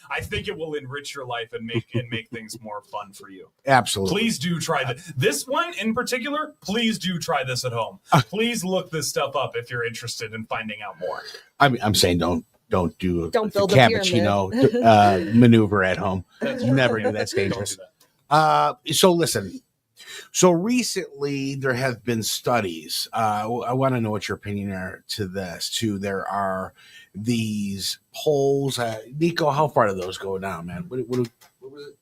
enrich your life and make things more fun for you. Absolutely. Please do try this one in particular. Please do try this at home. Please look this stuff up if you're interested in finding out more. I'm saying don't build a pyramid. maneuver at home. Never do. That's dangerous. So listen. So recently there have been studies. I want to know what your opinion are to this too. There are these poles. Nico, how far do those go down, man? What was it?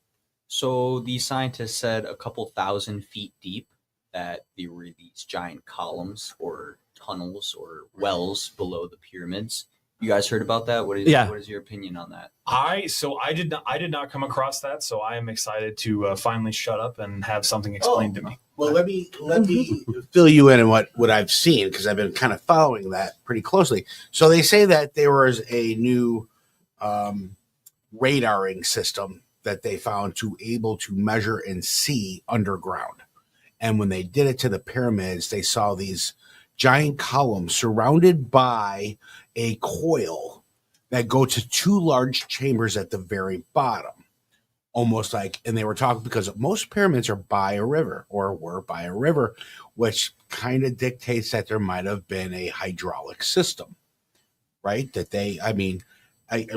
So the scientists said a couple thousand feet deep that there were these giant columns or tunnels or wells below the pyramids. You guys heard about that? What is your opinion on that? I did not come across that, so I am excited to finally shut up and have something explained to me. Well, let me fill you in on what I've seen, because I've been kind of following that pretty closely. So they say that there was a new radaring system that they found to able to measure and see underground. And when they did it to the pyramids, they saw these giant columns surrounded by a coil that go to two large chambers at the very bottom. Almost like, and they were talking because most pyramids are by a river or were by a river, which kind of dictates that there might have been a hydraulic system, right? That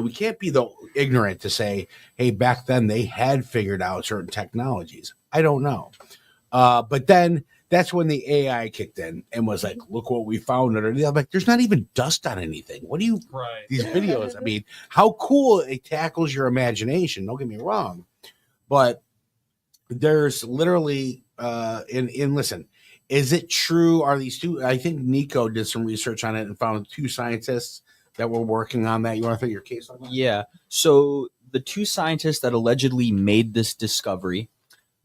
we can't be ignorant to say, hey, back then they had figured out certain technologies. I don't know. But then that's when the AI kicked in and was like, look what we found underneath. I'm like, there's not even dust on anything. What do you, these videos? I mean, how cool it tackles your imagination. Don't get me wrong. But there's literally, listen, is it true? Are these two, I think Nico did some research on it and found two scientists that were working on that. You want to put your case on that? Yeah. So the two scientists that allegedly made this discovery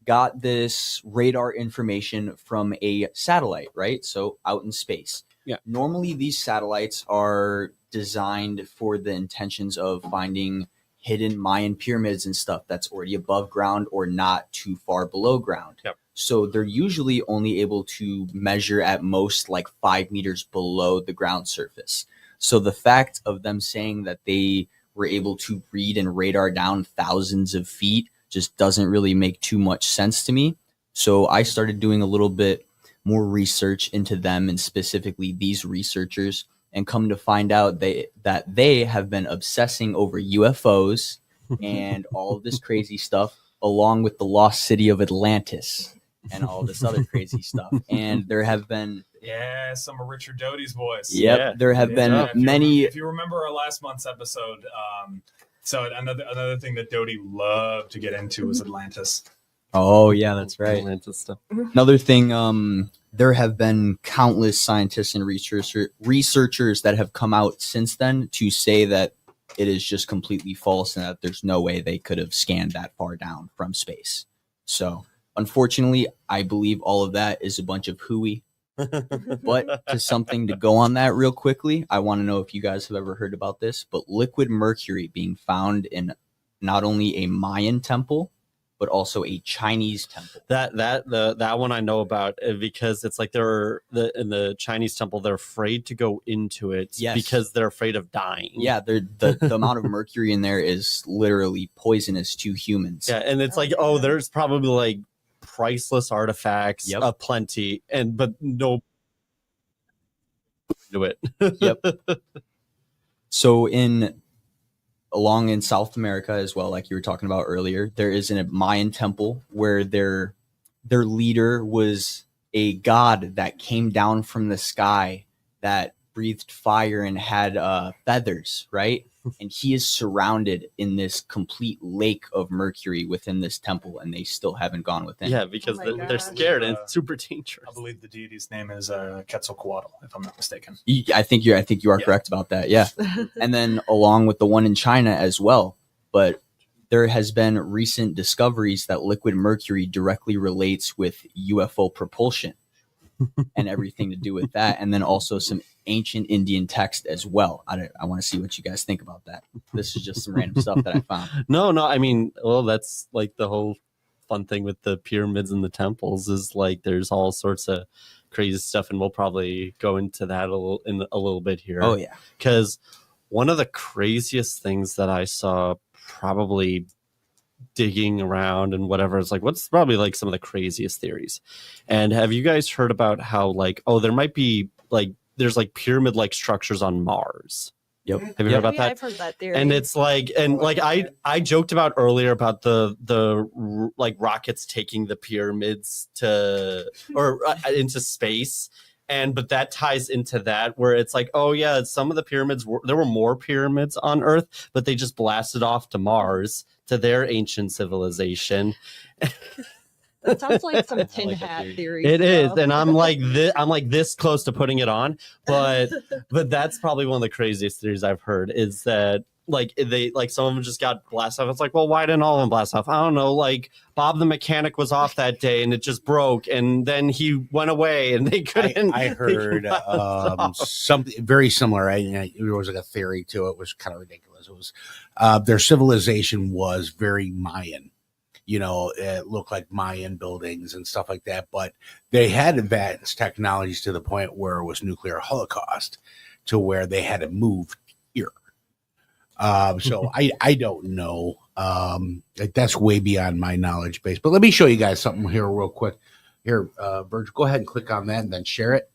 got this radar information from a satellite, right? So out in space. Yeah. Normally these satellites are designed for the intentions of finding hidden Mayan pyramids and stuff that's already above ground or not too far below ground. Yep. So they're usually only able to measure at most like 5 meters below the ground surface. So the fact of them saying that they were able to read and radar down thousands of feet just doesn't really make too much sense to me. So I started doing a little bit more research into them and specifically these researchers, and come to find out that they have been obsessing over UFOs and all of this crazy stuff, along with the lost city of Atlantis and all this other crazy stuff. And there have been some of Richard Doty's voice. There have been many. If you remember our last month's episode, so another thing that Doty loved to get into was Atlantis. Oh yeah, that's right. Atlantis stuff. Another thing, there have been countless scientists and researchers that have come out since then to say that it is just completely false and that there's no way they could have scanned that far down from space. So unfortunately, I believe all of that is a bunch of hooey. But to something to go on that real quickly, I want to know if you guys have ever heard about this, but liquid mercury being found in not only a Mayan temple, but also a Chinese temple. That one I know about because it's like in the Chinese temple, they're afraid to go into it because they're afraid of dying. Yeah, the amount of mercury in there is literally poisonous to humans. Yeah, and it's there's probably like priceless artifacts aplenty, but no do it. So along in South America as well, like you were talking about earlier, there is a Mayan temple where their leader was a god that came down from the sky that breathed fire and had feathers, right? And he is surrounded in this complete lake of mercury within this temple, and they still haven't gone within. Yeah, because they're scared and it's super dangerous. I believe the deity's name is Quetzalcoatl, if I'm not mistaken. I think you are correct about that. Yeah, and then along with the one in China as well. But there has been recent discoveries that liquid mercury directly relates with UFO propulsion and everything to do with that, and then also some ancient Indian text as well. I want to see what you guys think about that. This is just some random stuff that I found. No, I mean, that's like the whole fun thing with the pyramids and the temples is like there's all sorts of crazy stuff, and we'll probably go into that a little bit here. Oh yeah, because one of the craziest things that I saw, probably digging around and whatever, it's like what's probably like some of the craziest theories. And have you guys heard about how there might be there's like pyramid like structures on Mars? Yep. Have you heard about that? I've heard that theory. And it's I joked about earlier about the rockets taking the pyramids into space. But that ties into that where it's like, oh yeah, some of the pyramids there were more pyramids on Earth, but they just blasted off to Mars to their ancient civilization. That sounds like some tin hat theory. It is, stuff. and I'm like this close to putting it on, but that's probably one of the craziest theories I've heard is that like some of them just got blasted off. It's like, well, why didn't all of them blast off? I don't know. Like Bob the mechanic was off that day and it just broke, and then he went away and they couldn't. I heard something very similar. There was like a theory to it. It was kind of ridiculous. It was their civilization was very Mayan. You know, it looked like Mayan buildings and stuff like that, but they had advanced technologies to the point where it was nuclear holocaust, to where they had to move here. So I don't know. That's way beyond my knowledge base. But let me show you guys something here real quick. Here, Virgil, go ahead and click on that and then share it.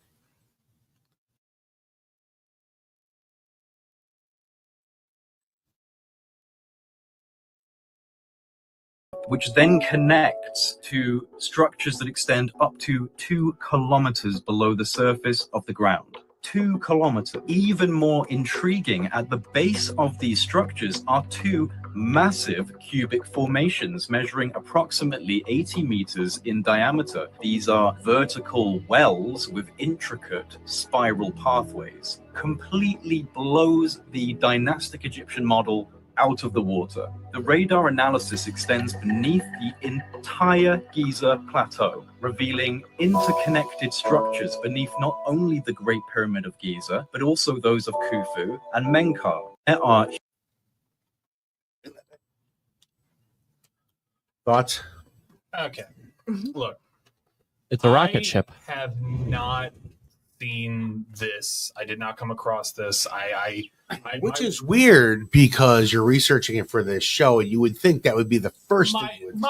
Which then connects to structures that extend up to 2 kilometers below the surface of the ground. 2 kilometers. Even more intriguing, at the base of these structures are 2 massive cubic formations measuring approximately 80 meters in diameter. These are vertical wells with intricate spiral pathways. Completely blows the dynastic Egyptian model out of the water. The radar analysis extends beneath the entire Giza plateau, revealing interconnected structures beneath not only the Great Pyramid of Giza, but also those of Khufu and Menkaure. There are thoughts. Okay, look, It's a rocket ship. I have not seen this. I did not come across this. Which is weird because you're researching it for this show, and you would think that would be the first thing you would say.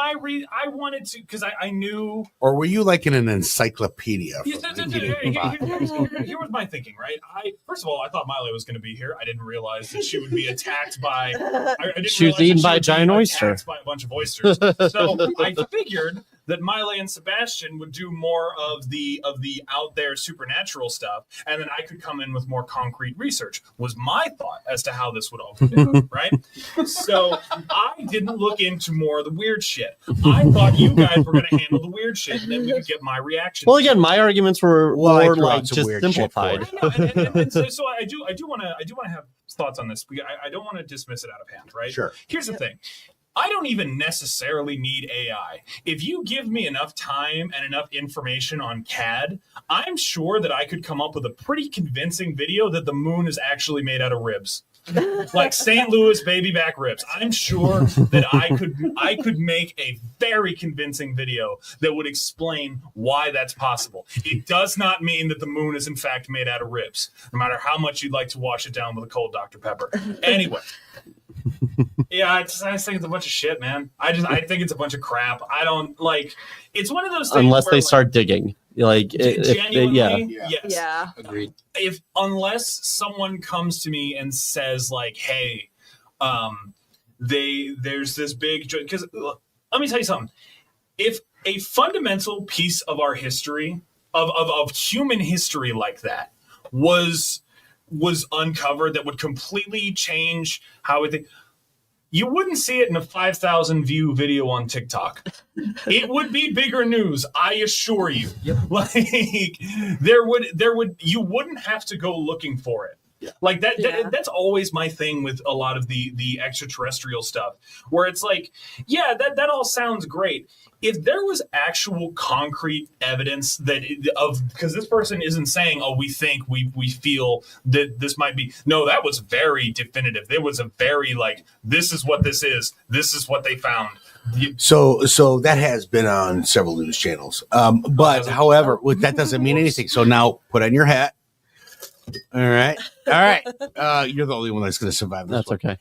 I wanted to, because I knew. Or were you like in an encyclopedia? Here was my thinking, right? First of all, I thought Miley was going to be here. I didn't realize that she would be attacked by. She was eaten by a giant oyster. By a bunch of oysters. So I figured that Miley and Sebastian would do more of the out there supernatural stuff, and then I could come in with more concrete research. Was my thought as to how this would all go, right? So I didn't look into more of the weird shit. I thought you guys were going to handle the weird shit, and then we could get my reaction. Well, again, my arguments were more like just simplified. And so I do want to have thoughts on this. I don't want to dismiss it out of hand, right? Sure. Here's the thing. I don't even necessarily need AI. If you give me enough time and enough information on CAD, I'm sure that I could come up with a pretty convincing video that the moon is actually made out of ribs. Like St. Louis baby back ribs. I'm sure that I could make a very convincing video that would explain why that's possible. It does not mean that the moon is in fact made out of ribs, no matter how much you'd like to wash it down with a cold Dr. Pepper. Anyway. Yeah, I just think it's a bunch of shit, man. I think it's a bunch of crap. I don't like. It's one of those things. Unless they start digging, like genuinely, yes. Yeah. Agreed. Unless someone comes to me and says like, "Hey, there's this big," because let me tell you something. If a fundamental piece of our history, of human history like that, was uncovered, that would completely change how we think. You wouldn't see it in a 5,000 view video on TikTok. It would be bigger news, I assure you. Yep. Like you wouldn't have to go looking for it. Yeah. Like that's always my thing with a lot of the extraterrestrial stuff, where it's like, yeah, that all sounds great. If there was actual concrete evidence because this person isn't saying, oh, we think, we feel that this might be. No, that was very definitive. There was a very like, this is what this is what they found. So that has been on several news channels. But however, that doesn't mean anything. So now put on your hat. All right. You're the only one that's going to survive this. That's okay.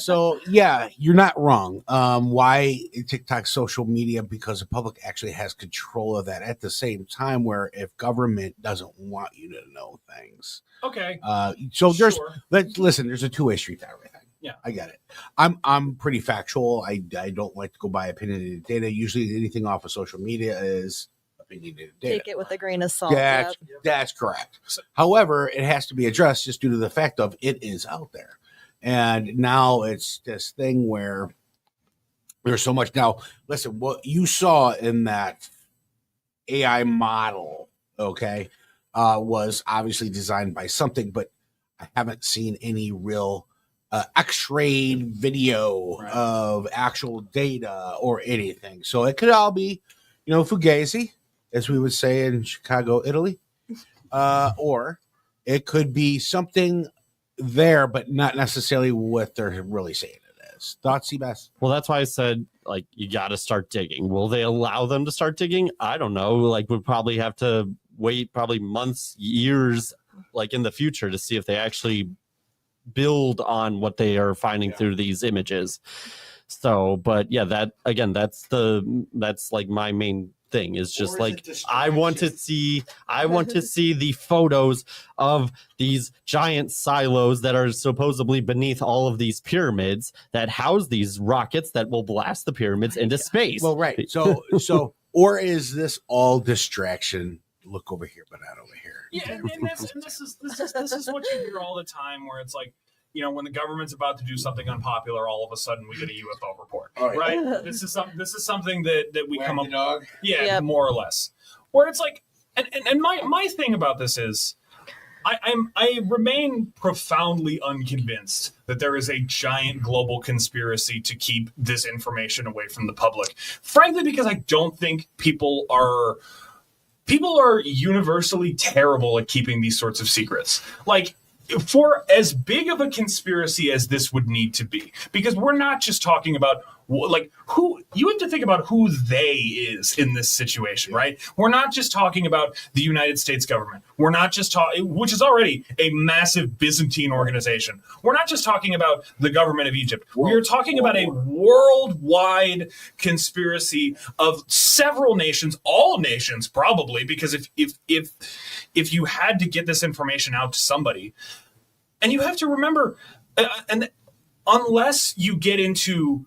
So yeah, you're not wrong. Why TikTok, social media? Because the public actually has control of that. At the same time, where if government doesn't want you to know things, okay. So there's a two-way street to everything. Yeah, I get it. I'm pretty factual. I don't like to go by opinionated data. Usually, anything off of social media is opinionated data. Take it with a grain of salt. That's correct. However, it has to be addressed just due to the fact of it is out there. And now it's this thing where There's so much. Now, listen, what you saw in that AI model, okay, was obviously designed by something, but I haven't seen any real X-ray video of actual data or anything. So it could all be, fugazi, as we would say in Chicago, Italy, or it could be something there, but not necessarily what they're really saying it is. Thoughts, Seabass? Well, that's why I said, like, you got to start digging. Will they allow them to start digging? I don't know. Like, we'd probably have to wait probably months, years, like in the future to see if they actually build on what they are finding through these images. So, but yeah, that's like my main thing is just like I want to see the photos of these giant silos that are supposedly beneath all of these pyramids that house these rockets that will blast the pyramids into space. Well, right. So or is this all distraction? Look over here, but not over here. Yeah, and this is what you hear all the time, where it's like, when the government's about to do something unpopular, all of a sudden we get a UFO report, right? This is something that we come up, dog. More or less. Where it's like, and my thing about this is, I remain profoundly unconvinced that there is a giant global conspiracy to keep this information away from the public. Frankly, because I don't think people are universally terrible at keeping these sorts of secrets. Like, for as big of a conspiracy as this would need to be, because we're not just talking about who you have to think about who they is in this situation, right? We're not just talking about the United States government. We're not just talking, which is already a massive Byzantine organization. We're not just talking about the government of Egypt. We are talking about a worldwide conspiracy of several nations, all nations probably, because if you had to get this information out to somebody, and you have to remember, and unless you get into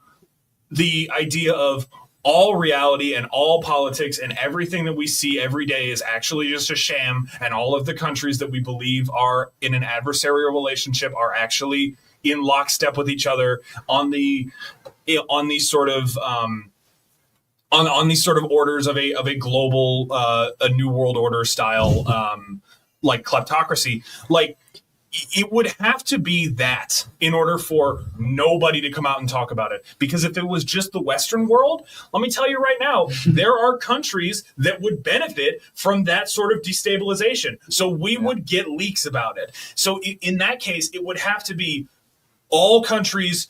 the idea of all reality and all politics and everything that we see every day is actually just a sham, and all of the countries that we believe are in an adversarial relationship are actually in lockstep with each other on these sort of orders of a global a new world order style like kleptocracy, like, it would have to be that in order for nobody to come out and talk about it. Because if it was just the Western world, let me tell you right now, there are countries that would benefit from that sort of destabilization. So we would get leaks about it. So in that case, it would have to be all countries,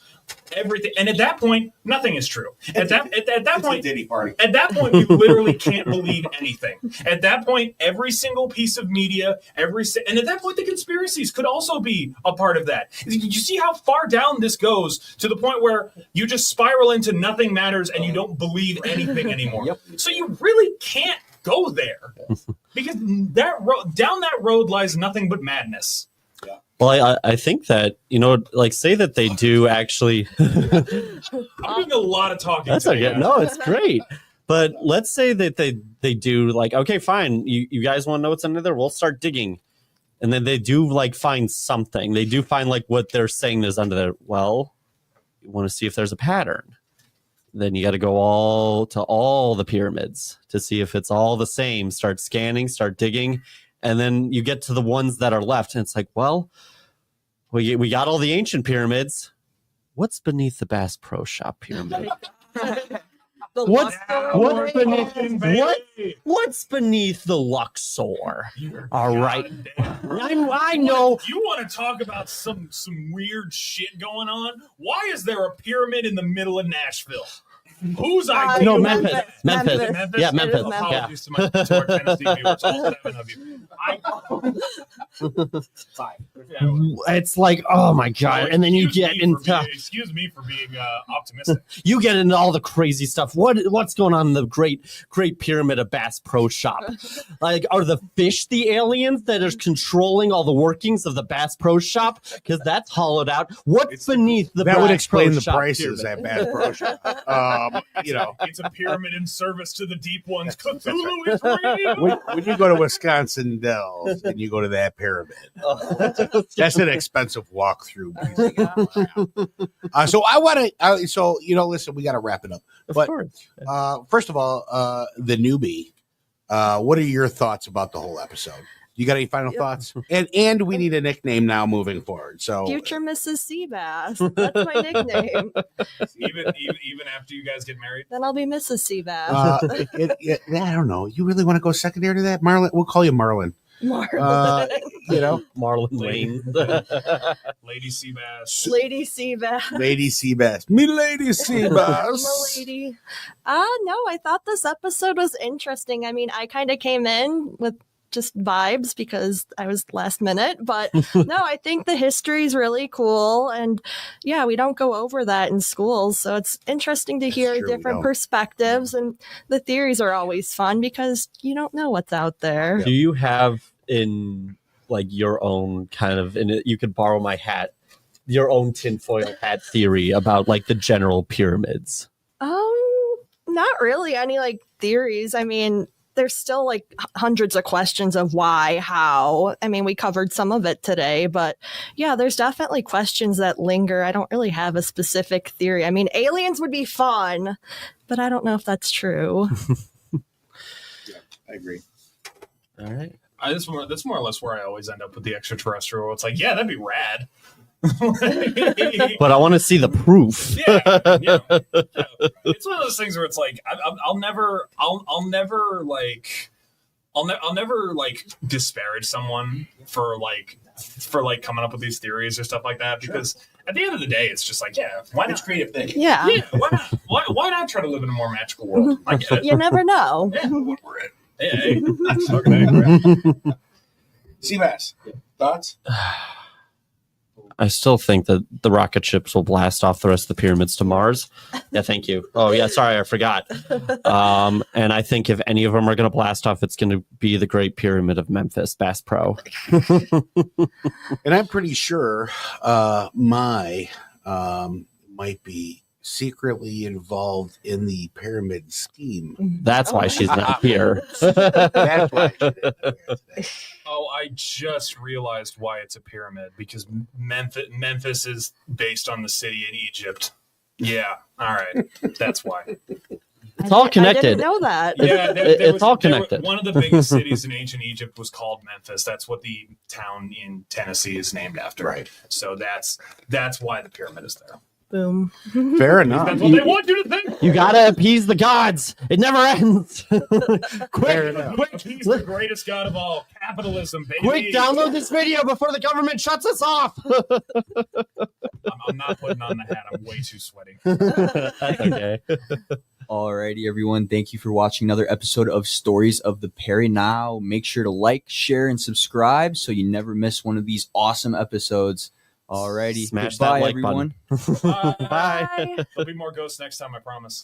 everything. And at that point, nothing is true. At that point, Diddy party. At that point, you literally can't believe anything. At that point, every single piece of media, and at that point, the conspiracies could also be a part of that. You see how far down this goes to the point where you just spiral into nothing matters and you don't believe anything anymore. Yep. So you really can't go there because down that road lies nothing but madness. Well, I think that, like, say that they do actually. I'm doing a lot of talking. That's okay. No, it's great. But let's say that they do, like, okay, fine. You guys want to know what's under there? We'll start digging. And then they do, like, find something. They do find, like, what they're saying is under there. Well, you want to see if there's a pattern. Then you got to go all the pyramids to see if it's all the same. Start scanning, start digging. And then you get to the ones that are left, and it's like, well, we got all the ancient pyramids. What's beneath the Bass Pro Shop pyramid? What's beneath the Luxor? All right, I know. You want to talk about some weird shit going on? Why is there a pyramid in the middle of Nashville? Whose idea? No, Memphis. Yeah, Memphis. Apologies to our Tennessee viewers, all 7 of you. It's like, oh my god! And then you get into. Excuse me for being optimistic. You get into all the crazy stuff. What's going on in the Great Pyramid of Bass Pro Shop? Like, are the fish the aliens that are controlling all the workings of the Bass Pro Shop? Because that's hollowed out. What's beneath the? That Bass would explain Pro the Shop prices pyramid? at Bass Pro Shop. It's a pyramid in service to the deep ones. Cthulhu is real. When you go to Wisconsin, citadels and you go to that pyramid. That's an expensive walkthrough. So I want to. So listen, we got to wrap it up. But first of all, the newbie. What are your thoughts about the whole episode? You got any final thoughts? And we need a nickname now moving forward. So Future Mrs. Seabass. That's my nickname. Even after you guys get married, then I'll be Mrs. Seabass. I don't know. You really want to go secondary to that, Marlon? We'll call you Marlon. Marlon. Marlon Wayne. Lady Seabass. Lady Seabass. Lady Seabass. Me Lady Seabass. Lady. No, I thought this episode was interesting. I mean, I kind of came in with just vibes because I was last minute, but no, I think the history is really cool, and yeah, we don't go over that in schools, so it's interesting to hear different perspectives, and the theories are always fun because you don't know what's out there. Do you have in like your own kind of, and you could borrow my hat, your own tinfoil hat theory about like the general pyramids? Not really any like theories. I mean, there's still like hundreds of questions of why, how. I mean, we covered some of it today, but yeah, there's definitely questions that linger. I don't really have a specific theory. I mean, aliens would be fun, but I don't know if that's true. Yeah, I agree. All right. That's more or less where I always end up with the extraterrestrial. It's like, yeah, that'd be rad. But I want to see the proof. Yeah. It's one of those things where it's like I'll never disparage someone for coming up with these theories or stuff like that, because at the end of the day, it's just like, yeah, why not? It's creative thinking. Yeah. Why not? Why not try to live in a more magical world? I get it. You never know. Yeah, what we're in. Hey, that's fucking A. Seabass, thoughts? I still think that the rocket ships will blast off the rest of the pyramids to Mars. Yeah, thank you. Oh, yeah, sorry, I forgot. And I think if any of them are going to blast off, it's going to be the Great Pyramid of Memphis, Bass Pro. And I'm pretty sure my might be secretly involved in the pyramid scheme. That's why she's not here. That's why she didn't appear today. Oh, I just realized why it's a pyramid, because Memphis is based on the city in Egypt. Yeah, all right, that's why. It's all connected. I didn't know that. Yeah, it's all connected. One of the biggest cities in ancient Egypt was called Memphis. That's what the town in Tennessee is named after. Right. So that's why the pyramid is there. Boom. Fair enough. That's what they want you to think. You gotta appease the gods. It never ends. Quick, he's the greatest god of all. Capitalism, baby. Quick, download this video before the government shuts us off. I'm not putting on the hat. I'm way too sweaty. That's okay. Alrighty, everyone. Thank you for watching another episode of Stories of the Paranow. Make sure to like, share, and subscribe so you never miss one of these awesome episodes. Alrighty. Smash Goodbye, that like everyone. button. Bye. There'll be more ghosts next time, I promise.